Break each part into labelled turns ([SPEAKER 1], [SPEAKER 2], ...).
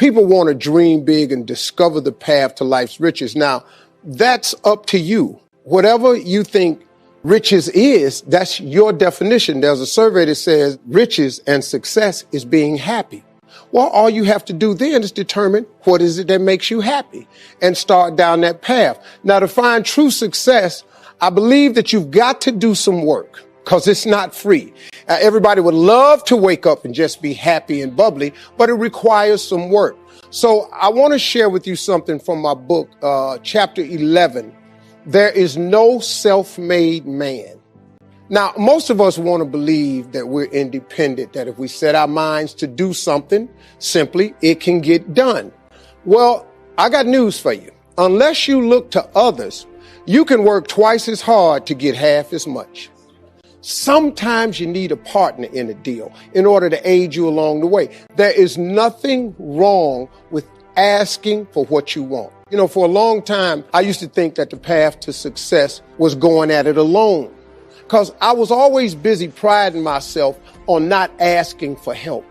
[SPEAKER 1] People want to dream big and discover the path to life's riches. Now, that's up to you. Whatever you think riches is, that's your definition. There's a survey that says riches and success is being happy. Well, all you have to do then is determine what is it that makes you happy and start down that path. Now, to find true success, I believe that you've got to do some work because it's not free. Everybody would love to wake up and just be happy and bubbly, but it requires some work. So I want to share with you something from my book, chapter 11. There is no self-made man. Now, most of us want to believe that we're independent, that if we set our minds to do something, simply it can get done. Well, I got news for you. Unless you look to others, you can work twice as hard to get half as much. Sometimes you need a partner in a deal in order to aid you along the way. There is nothing wrong with asking for what you want. You know, for a long time, I used to think that the path to success was going at it alone because I was always busy priding myself on not asking for help.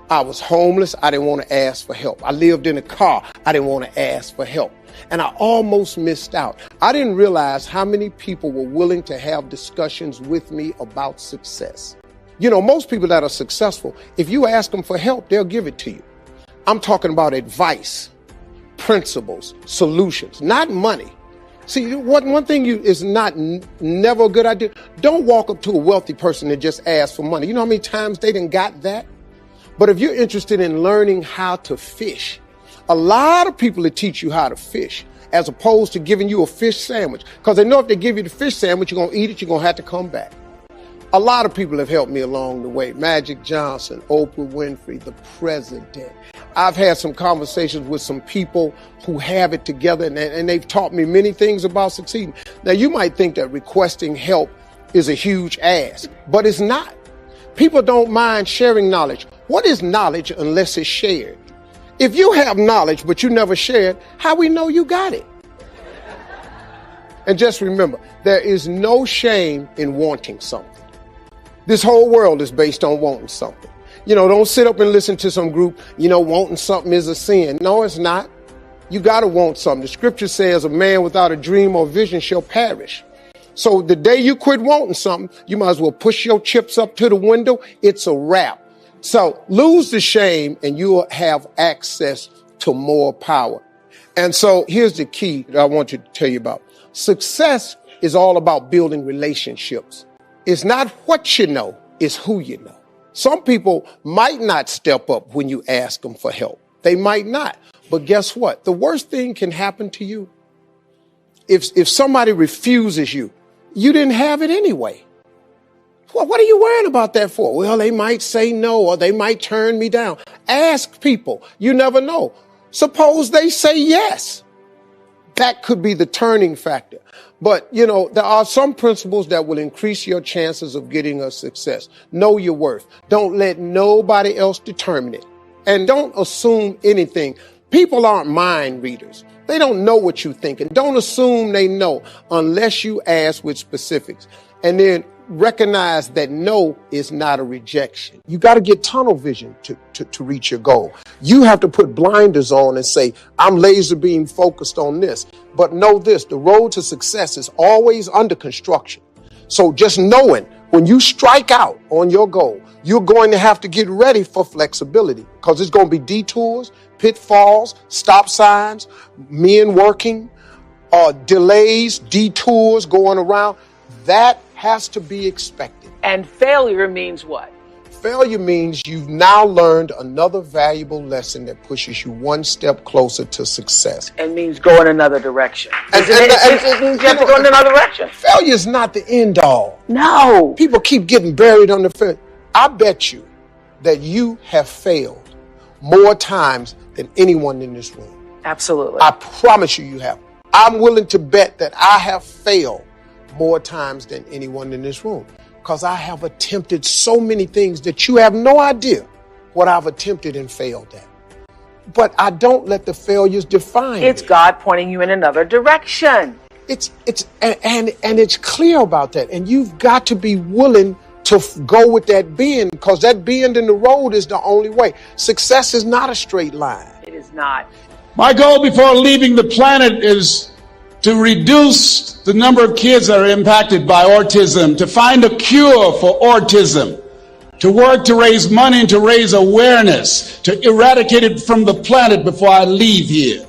[SPEAKER 1] I was homeless. I didn't want to ask for help. I lived in a car. I didn't want to ask for help. And I almost missed out. I didn't realize how many people were willing to have discussions with me about success. You know, most people that are successful, if you ask them for help, they'll give it to you. I'm talking about advice, principles, solutions, not money. See, one thing is never a good idea. Don't walk up to a wealthy person and just ask for money. You know how many times they done got that? But if you're interested in learning how to fish, a lot of people that teach you how to fish as opposed to giving you a fish sandwich. Because they know if they give you the fish sandwich, you're going to eat it, you're going to have to come back. A lot of people have helped me along the way. Magic Johnson, Oprah Winfrey, the president. I've had some conversations with some people who have it together and they've taught me many things about succeeding. Now, you might think that requesting help is a huge ask, but it's not. People don't mind sharing knowledge. What is knowledge unless it's shared? If you have knowledge, but you never share it, how we know you got it? And just remember, there is no shame in wanting something. This whole world is based on wanting something. You know, don't sit up and listen to some group, you know, wanting something is a sin. No, it's not. You got to want something. The scripture says a man without a dream or vision shall perish. So the day you quit wanting something, you might as well push your chips up to the window. It's a wrap. So lose the shame and you'll have access to more power. And so here's the key that I want to tell you about. Success is all about building relationships. It's not what you know, it's who you know. Some people might not step up when you ask them for help. They might not. But guess what? The worst thing can happen to you. If somebody refuses you, you didn't have it anyway. Well, what are you worrying about that for? Well, they might say no, or they might turn me down. Ask people. You never know. Suppose they say yes. That could be the turning factor. But, you know, there are some principles that will increase your chances of getting a success. Know your worth. Don't let nobody else determine it. And don't assume anything. People aren't mind readers. They don't know what you think. And don't assume they know unless you ask with specifics. And then recognize that no is not a rejection. You got to get tunnel vision to reach your goal. You have to put blinders on and say, I'm laser beam focused on this. But know this, the road to success is always under construction. So just knowing when you strike out on your goal, you're going to have to get ready for flexibility because it's going to be detours, pitfalls, stop signs, men working, delays, detours going around. That has to be expected.
[SPEAKER 2] And failure means what?
[SPEAKER 1] Failure means you've now learned another valuable lesson that pushes you one step closer to success.
[SPEAKER 2] It means go in another direction. It means you have to go in another direction.
[SPEAKER 1] Failure is not the end all.
[SPEAKER 2] No.
[SPEAKER 1] People keep getting buried under failure. I bet you that you have failed more times than anyone in this room.
[SPEAKER 2] Absolutely.
[SPEAKER 1] I promise you have. I'm willing to bet that I have failed more times than anyone in this room because I have attempted so many things that you have no idea what I've attempted and failed at. But I don't let the failures define me.
[SPEAKER 2] It's God pointing you in another direction.
[SPEAKER 1] It's clear about that. And you've got to be willing to go with that bend, because that bend in the road is the only way. Success is not a straight line.
[SPEAKER 2] It is not.
[SPEAKER 3] My goal before leaving the planet is to reduce the number of kids that are impacted by autism, to find a cure for autism, to work to raise money and to raise awareness, to eradicate it from the planet before I leave here.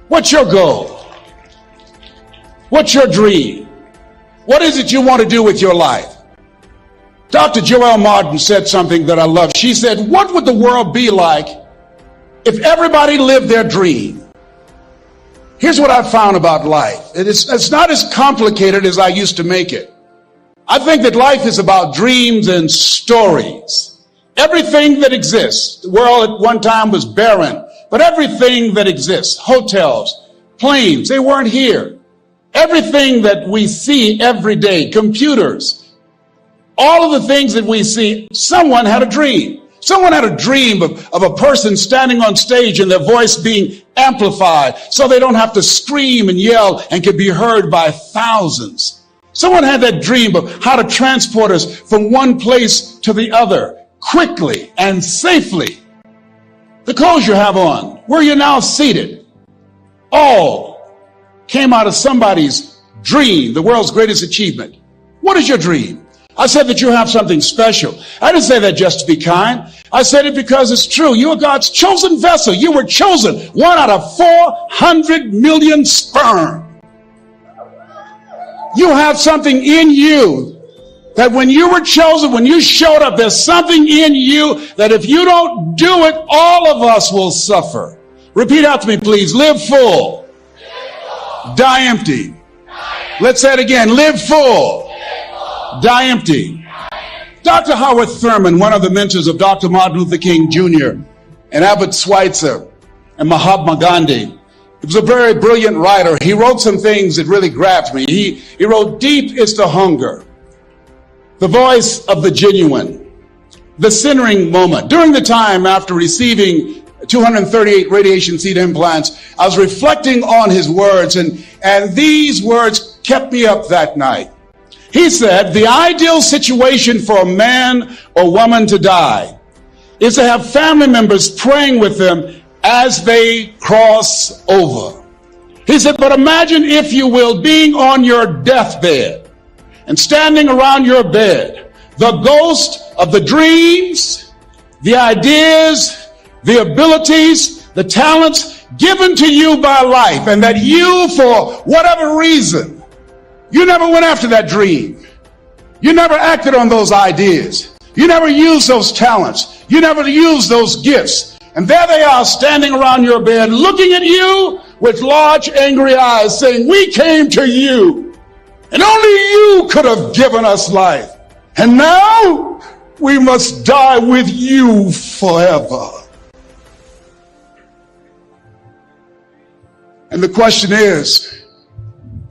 [SPEAKER 3] What's your goal? What's your dream? What is it you want to do with your life? Dr. Joelle Martin said something that I love. She said, what would the world be like if everybody lived their dream? Here's what I've found about life. It's not as complicated as I used to make it. I think that life is about dreams and stories. Everything that exists, the world at one time was barren, but everything that exists, hotels, planes, they weren't here. Everything that we see every day, computers, all of the things that we see, someone had a dream. Someone had a dream of a person standing on stage and their voice being amplified so they don't have to scream and yell and can be heard by thousands. Someone had that dream of how to transport us from one place to the other quickly and safely. The clothes you have on, where you're now seated, all came out of somebody's dream, the world's greatest achievement. What is your dream? I said that you have something special. I didn't say that just to be kind. I said it because it's true. You are God's chosen vessel. You were chosen, 1 out of 400 million sperm. You have something in you that when you were chosen, when you showed up, there's something in you that if you don't do it, all of us will suffer. Repeat after me, please. Live full. Die empty. Let's say it again. Live full. Die empty. Dr. Howard Thurman, one of the mentors of Dr. Martin Luther King Jr. and Albert Schweitzer and Mahatma Gandhi, he was a very brilliant writer. He wrote some things that really grabbed me. He wrote, deep is the hunger, the voice of the genuine, the centering moment. During the time after receiving 238 radiation seed implants, I was reflecting on his words, and these words kept me up that night. He said, the ideal situation for a man or woman to die is to have family members praying with them as they cross over. He said, but imagine, if you will, being on your deathbed and standing around your bed, the ghost of the dreams, the ideas, the abilities, the talents given to you by life, and that you, for whatever reason, you never went after that dream. You never acted on those ideas. You never used those talents. You never used those gifts. And there they are standing around your bed looking at you with large angry eyes saying, we came to you and only you could have given us life. And now we must die with you forever. And the question is,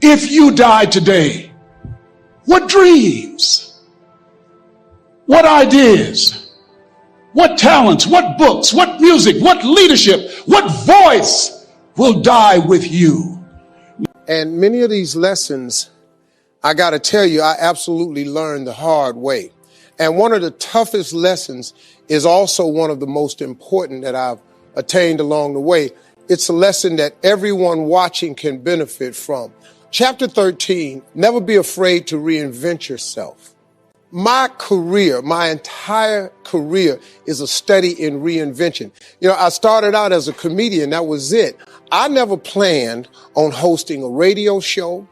[SPEAKER 3] if you die today, what dreams, what ideas, what talents, what books, what music, what leadership, what voice will die with you?
[SPEAKER 1] And many of these lessons, I got to tell you, I absolutely learned the hard way. And one of the toughest lessons is also one of the most important that I've attained along the way. It's a lesson that everyone watching can benefit from. Chapter 13, never be afraid to reinvent yourself. My career, my entire career is a study in reinvention. You know, I started out as a comedian. That was it. I never planned on hosting a radio show,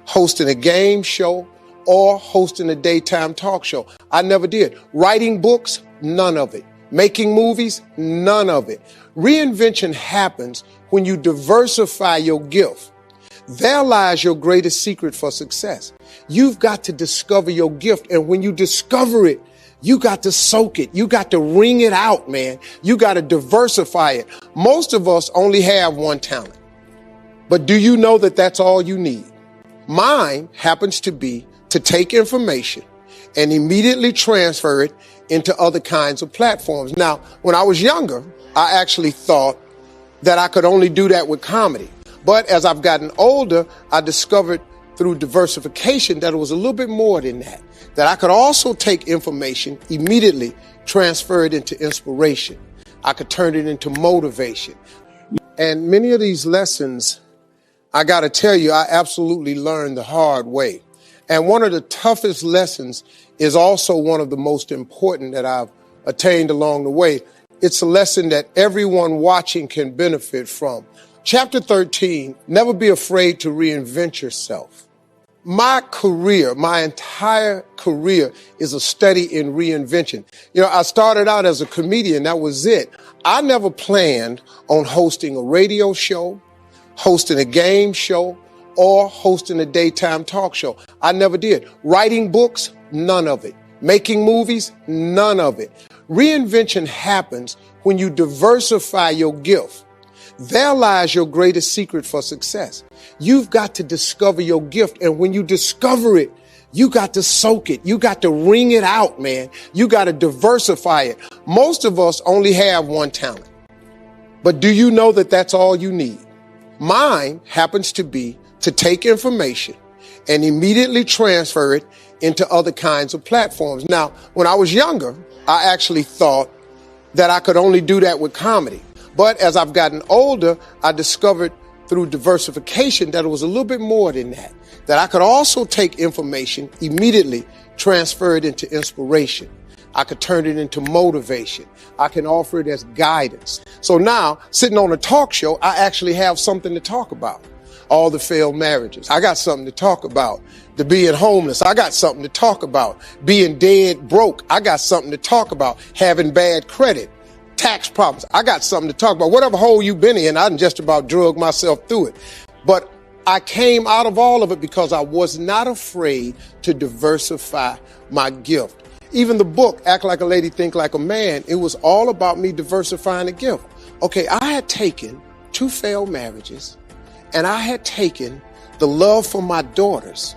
[SPEAKER 1] hosting a game show, or hosting a daytime talk show. I never did. Writing books, none of it. Making movies, none of it. Reinvention happens when you diversify your gift. There lies your greatest secret for success. You've got to discover your gift. And when you discover it, you got to soak it. You got to wring it out, man. You got to diversify it. Most of us only have one talent. But do you know that that's all you need? Mine happens to be to take information and immediately transfer it into other kinds of platforms. Now, when I was younger, I actually thought that I could only do that with comedy. But as I've gotten older, I discovered through diversification that it was a little bit more than that. that I could also take information, immediately transfer it into inspiration. I could turn it into motivation. And many of these lessons, I got to tell you, I absolutely learned the hard way. And one of the toughest lessons is also one of the most important that I've attained along the way. It's a lesson that everyone watching can benefit from. Chapter 13, never be afraid to reinvent yourself. My career, my entire career is a study in reinvention. You know, I started out as a comedian. That was it. I never planned on hosting a radio show, hosting a game show, or hosting a daytime talk show. I never did. Writing books, none of it. Making movies, none of it. Reinvention happens when you diversify your gift. There lies your greatest secret for success. You've got to discover your gift. And when you discover it, you got to soak it. You got to wring it out, man. You got to diversify it. Most of us only have one talent. But do you know that that's all you need? Mine happens to be to take information and immediately transfer it into other kinds of platforms. Now, when I was younger, I actually thought that I could only do that with comedy. But as I've gotten older, I discovered through diversification that it was a little bit more than that, that I could also take information, immediately transfer it into inspiration. I could turn it into motivation. I can offer it as guidance. So now, sitting on a talk show, I actually have something to talk about. All the failed marriages. I got something to talk about. The being homeless. I got something to talk about. Being dead broke. I got something to talk about. Having bad credit. Tax problems. I got something to talk about. Whatever hole you've been in, I done just about drug myself through it. But I came out of all of it because I was not afraid to diversify my gift. Even the book, Act Like a Lady, Think Like a Man, it was all about me diversifying the gift. Okay, I had taken 2 failed marriages, and I had taken the love for my daughters,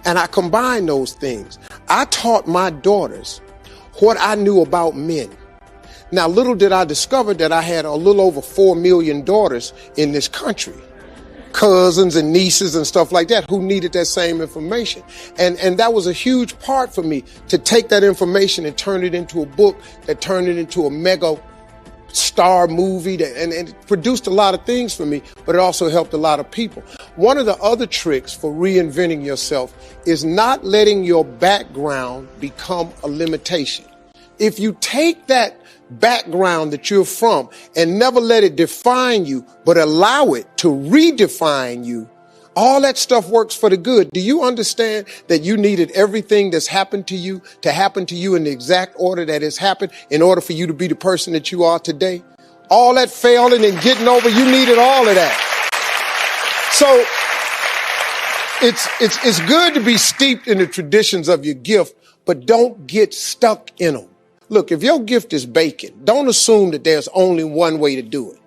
[SPEAKER 1] and I combined those things. I taught my daughters what I knew about men. Now, little did I discover that I had a little over 4 million daughters in this country, cousins and nieces and stuff like that, who needed that same information. And that was a huge part for me, to take that information and turn it into a book, that turned it into a mega star movie, and it produced a lot of things for me, but it also helped a lot of people. One of the other tricks for reinventing yourself is not letting your background become a limitation. If you take that background that you're from and never let it define you, but allow it to redefine you, all that stuff works for the good. Do you understand that you needed everything that's happened to you to happen to you in the exact order that it's happened in order for you to be the person that you are today? All that failing and getting over, you needed all of that. So it's good to be steeped in the traditions of your gift, but don't get stuck in them. Look, if your gift is baking, don't assume that there's only one way to do it.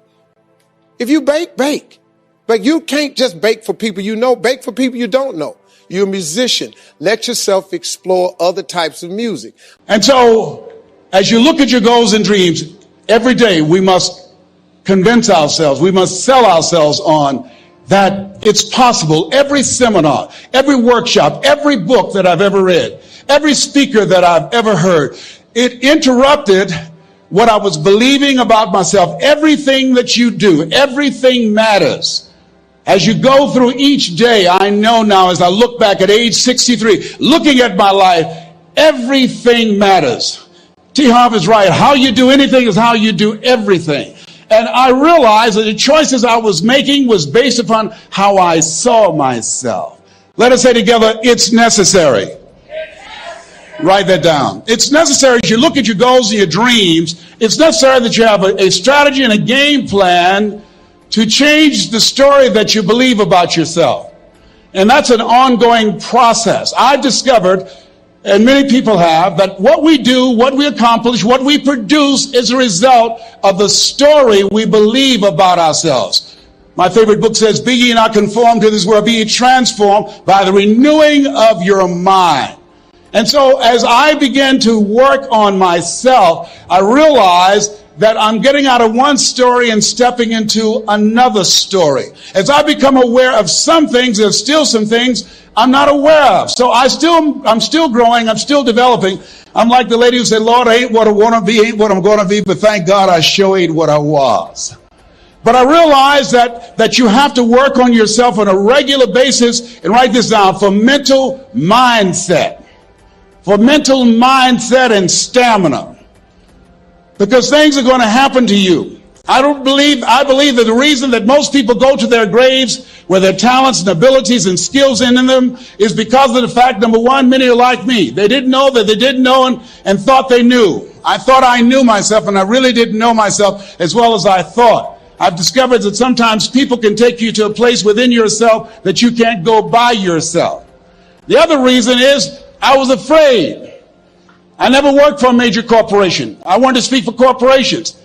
[SPEAKER 1] If you bake, bake. But you can't just bake for people you know, bake for people you don't know. You're a musician. Let yourself explore other types of music.
[SPEAKER 3] And so, as you look at your goals and dreams, every day we must convince ourselves, we must sell ourselves on that it's possible. Every seminar, every workshop, every book that I've ever read, every speaker that I've ever heard, it interrupted what I was believing about myself. Everything that you do, everything matters. As you go through each day, I know now as I look back at age 63, looking at my life, everything matters. T. Harv is right. How you do anything is how you do everything. And I realized that the choices I was making was based upon how I saw myself. Let us say together, it's necessary. Write that down. It's necessary as you look at your goals and your dreams, it's necessary that you have a strategy and a game plan to change the story that you believe about yourself. And that's an ongoing process. I've discovered, and many people have, that what we do, what we accomplish, what we produce is a result of the story we believe about ourselves. My favorite book says, "Be ye not conformed to this world, be ye transformed by the renewing of your mind." And so as I began to work on myself, I realized that I'm getting out of one story and stepping into another story. As I become aware of some things, there's still some things I'm not aware of. So I'm still growing, I'm still developing. I'm like the lady who said, Lord, I ain't what I want to be, ain't what I'm going to be, but thank God I sure ain't what I was. But I realize that you have to work on yourself on a regular basis, and write this down, for mental mindset. For mental mindset and stamina. Because things are going to happen to you. I believe that the reason that most people go to their graves with their talents and abilities and skills in them is because of the fact, number one, many are like me. They didn't know that they didn't know and thought they knew. I thought I knew myself, and I really didn't know myself as well as I thought. I've discovered that sometimes people can take you to a place within yourself that you can't go by yourself. The other reason is I was afraid. I never worked for a major corporation. I wanted to speak for corporations.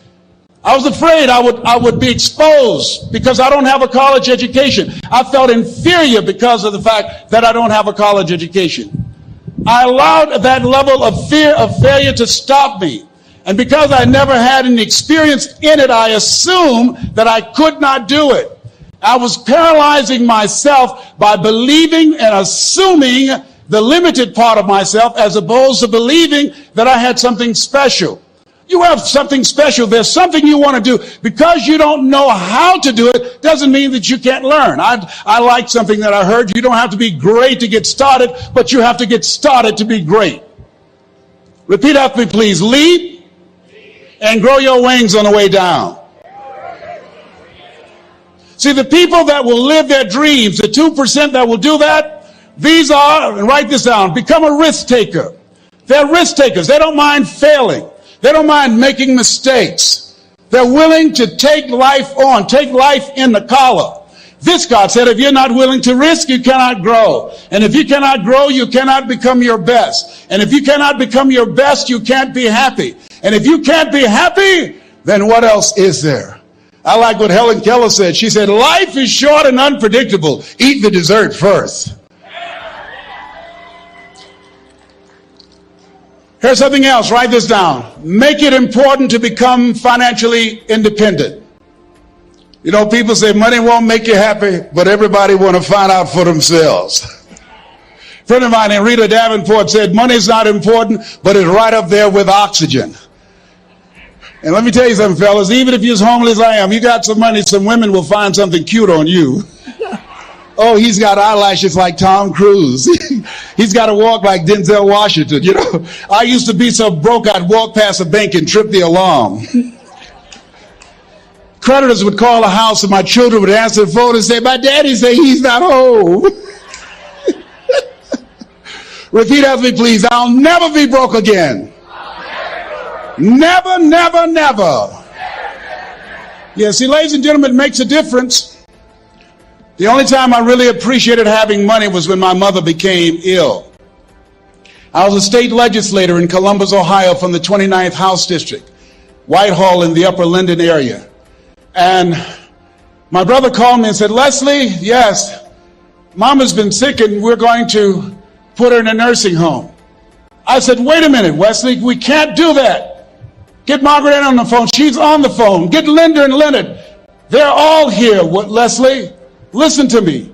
[SPEAKER 3] I was afraid I would be exposed because I don't have a college education. I felt inferior because of the fact that I don't have a college education. I allowed that level of fear of failure to stop me. And because I never had any experience in it, I assumed that I could not do it. I was paralyzing myself by believing and assuming the limited part of myself as opposed to believing that I had something special. You have something special. There's something you want to do. Because you don't know how to do it doesn't mean that you can't learn. I like something that I heard. You don't have to be great to get started, but you have to get started to be great. Repeat after me, please. Leap and grow your wings on the way down. See, the people that will live their dreams, the 2% that will do that, these are, and write this down, become a risk taker. They're risk takers. They don't mind failing. They don't mind making mistakes. They're willing to take life on, take life in the collar. This, God said, if you're not willing to risk, you cannot grow. And if you cannot grow, you cannot become your best. And if you cannot become your best, you can't be happy. And if you can't be happy, then what else is there? I like what Helen Keller said. She said, life is short and unpredictable. Eat the dessert first. Here's something else. Write this down. Make it important to become financially independent. You know, people say money won't make you happy, but everybody want to find out for themselves. A friend of mine named Rita Davenport said, money's not important, but it's right up there with oxygen. And let me tell you something, fellas, even if you're as homeless as I am, you got some money, some women will find something cute on you. Oh, he's got eyelashes like Tom Cruise. He's got to walk like Denzel Washington. You know, I used to be so broke I'd walk past a bank and trip the alarm. Creditors would call the house and my children would answer the phone and say, my daddy say he's not home. Repeat after me, please. I'll never be broke again. Never, never, never. Yeah, see, ladies and gentlemen, it makes a difference. The only time I really appreciated having money was when my mother became ill. I was a state legislator in Columbus, Ohio from the 29th House District, Whitehall in the Upper Linden area. And my brother called me and said, Leslie, yes, Mama's been sick and we're going to put her in a nursing home. I said, wait a minute, Wesley, we can't do that. Get Margaret Ann on the phone. She's on the phone. Get Linda and Leonard. They're all here. What, Leslie? Listen to me.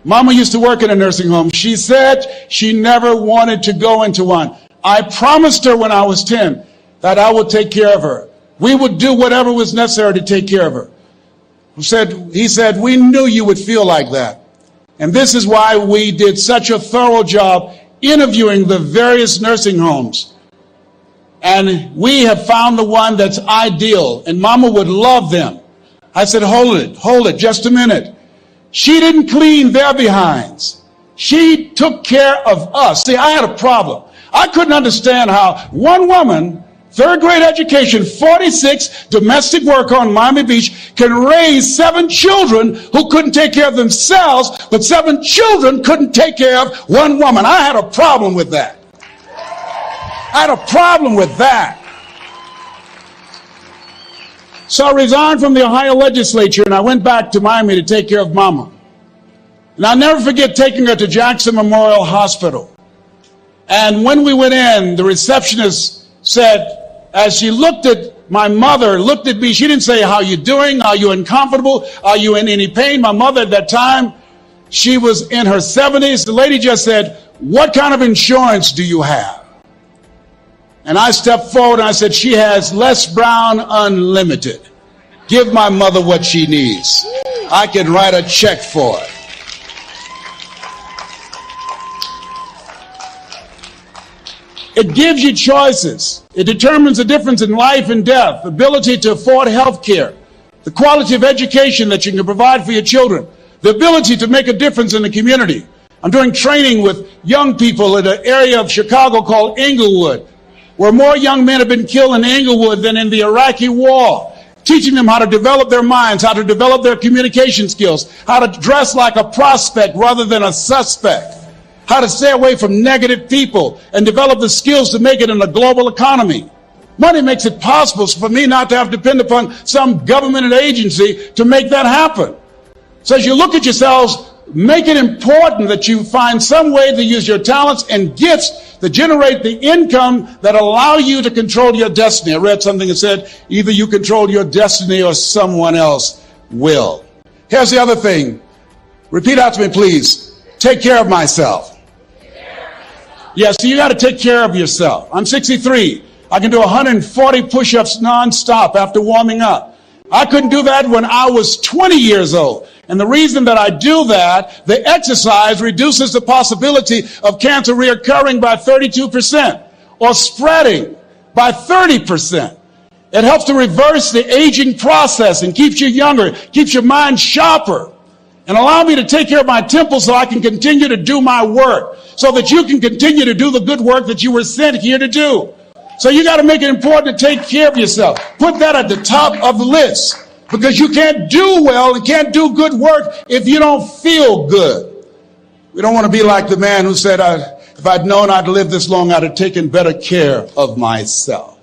[SPEAKER 3] Mama used to work in a nursing home. She said she never wanted to go into one. I promised her when I was 10 that I would take care of her. We would do whatever was necessary to take care of her. He said, we knew you would feel like that. And this is why we did such a thorough job interviewing the various nursing homes. And we have found the one that's ideal. And Mama would love them. I said, hold it, just a minute. She didn't clean their behinds. She took care of us. See, I had a problem. I couldn't understand how one woman, third grade education, 46, domestic work on Miami Beach, can raise 7 children who couldn't take care of themselves, but 7 children couldn't take care of one woman. I had a problem with that. So I resigned from the Ohio legislature and I went back to Miami to take care of Mama. And I'll never forget taking her to Jackson Memorial Hospital. And when we went in, the receptionist said, as she looked at my mother, looked at me, she didn't say, how you doing? Are you uncomfortable? Are you in any pain? My mother at that time, she was in her 70s. The lady just said, what kind of insurance do you have? And I stepped forward and I said, she has Les Brown Unlimited. Give my mother what she needs. I can write a check for it. It gives you choices. It determines the difference in life and death, ability to afford health care, the quality of education that you can provide for your children, the ability to make a difference in the community. I'm doing training with young people in an area of Chicago called Englewood, where more young men have been killed in Englewood than in the Iraqi war, teaching them how to develop their minds, how to develop their communication skills, how to dress like a prospect rather than a suspect, how to stay away from negative people and develop the skills to make it in a global economy. Money makes it possible for me not to have to depend upon some government agency to make that happen. So as you look at yourselves, make it important that you find some way to use your talents and gifts that generate the income that allow you to control your destiny. I read something that said, either you control your destiny or someone else will. Here's the other thing. Repeat out to me, please. Take care of myself. Yes, so you got to take care of yourself. I'm 63. I can do 140 push-ups nonstop after warming up. I couldn't do that when I was 20 years old. And the reason that I do that, the exercise reduces the possibility of cancer reoccurring by 32% or spreading by 30%. It helps to reverse the aging process and keeps you younger, keeps your mind sharper, and allow me to take care of my temple so I can continue to do my work, so that you can continue to do the good work that you were sent here to do. So you got to make it important to take care of yourself. Put that at the top of the list, because you can't do well and can't do good work if you don't feel good. We don't want to be like the man who said, if I'd known I'd live this long, I'd have taken better care of myself.